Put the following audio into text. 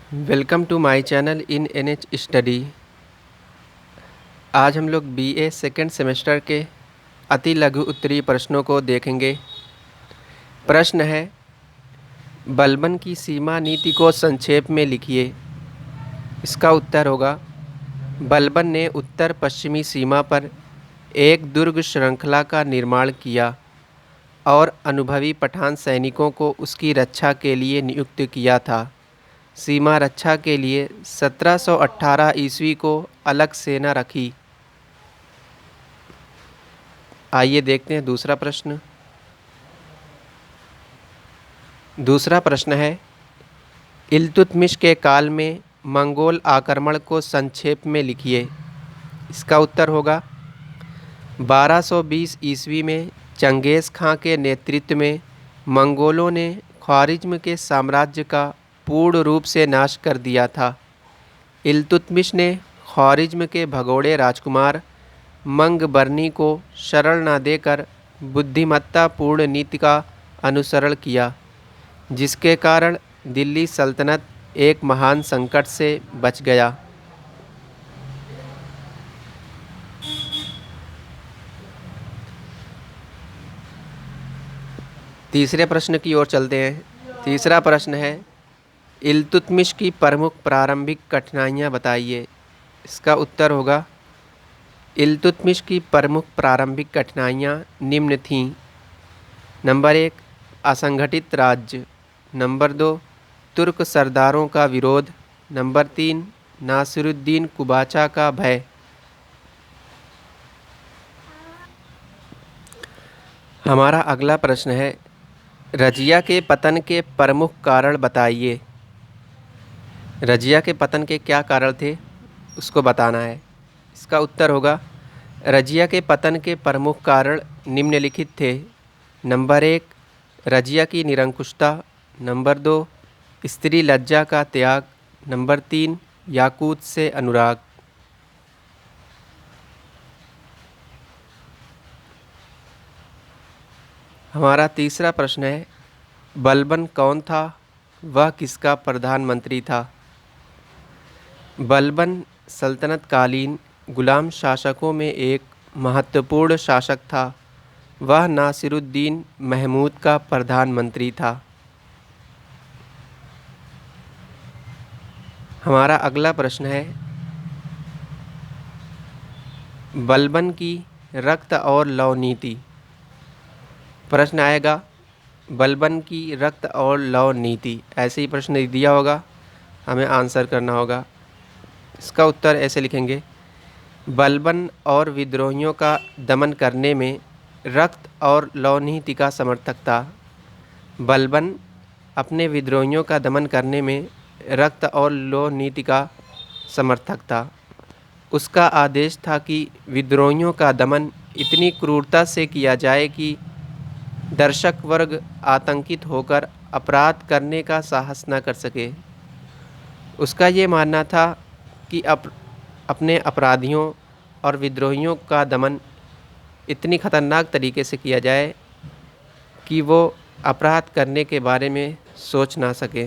Welcome to my channel in NH study. आज हम लोग बीए सेकेंड सेमेस्टर के अति लघु उत्तरीय प्रश्नों को देखेंगे। प्रश्न है, बलबन की सीमा नीति को संक्षेप में लिखिए। इसका उत्तर होगा, बलबन ने उत्तर पश्चिमी सीमा पर एक दुर्ग श्रृंखला का निर्माण किया और अनुभवी पठान सैनिकों को उसकी रक्षा के लिए नियुक्त किया था। सीमा रक्षा के लिए 1718 ईस्वी को अलग सेना रखी। आइए देखते हैं दूसरा प्रश्न। दूसरा प्रश्न है, इल्तुतमिश के काल में मंगोल आक्रमण को संक्षेप में लिखिए। इसका उत्तर होगा, 1220 ईस्वी में चंगेज़ खां के नेतृत्व में मंगोलों ने ख्वारिज्म के साम्राज्य का पूर्ण रूप से नाश कर दिया था। इल्तुतमिश ने ख्वारिज्म के भगोड़े राजकुमार मंगबरनी को शरण न देकर बुद्धिमत्तापूर्ण नीति का अनुसरण किया, जिसके कारण दिल्ली सल्तनत एक महान संकट से बच गया। तीसरे प्रश्न की ओर चलते हैं। तीसरा प्रश्न है, इल्तुतमिश की प्रमुख प्रारंभिक कठिनाइयाँ बताइए। इसका उत्तर होगा, इल्तुतमिश की प्रमुख प्रारंभिक कठिनाइयाँ निम्न थीं। नंबर 1, असंगठित राज्य। नंबर 2, तुर्क सरदारों का विरोध। नंबर 3, नासिरुद्दीन कुबाचा का भय। हमारा अगला प्रश्न है, रजिया के पतन के प्रमुख कारण बताइए। रजिया के पतन के क्या कारण थे, उसको बताना है। इसका उत्तर होगा, रजिया के पतन के प्रमुख कारण निम्नलिखित थे। नंबर 1, रजिया की निरंकुशता। नंबर 2, स्त्री लज्जा का त्याग। नंबर 3, याकूत से अनुराग। हमारा तीसरा प्रश्न है, बलबन कौन था, वह किसका प्रधानमंत्री था। बलबन सल्तनत कालीन गुलाम शासकों में एक महत्वपूर्ण शासक था। वह नासिरुद्दीन महमूद का प्रधानमंत्री था। हमारा अगला प्रश्न है, बलबन की रक्त और लौ नीति। प्रश्न आएगा, बलबन की रक्त और लौ नीति। ऐसे ही प्रश्न दिया होगा, हमें आंसर करना होगा। इसका उत्तर ऐसे लिखेंगे, बलबन और विद्रोहियों का दमन करने में रक्त और लौ नीति का समर्थक था। बलबन अपने विद्रोहियों का दमन करने में रक्त और लौ नीति का समर्थक था। उसका आदेश था कि विद्रोहियों का दमन इतनी क्रूरता से किया जाए कि दर्शक वर्ग आतंकित होकर अपराध करने का साहस न कर सके। उसका ये मानना था कि अपने अपराधियों और विद्रोहियों का दमन इतनी खतरनाक तरीके से किया जाए कि वो अपराध करने के बारे में सोच ना सके।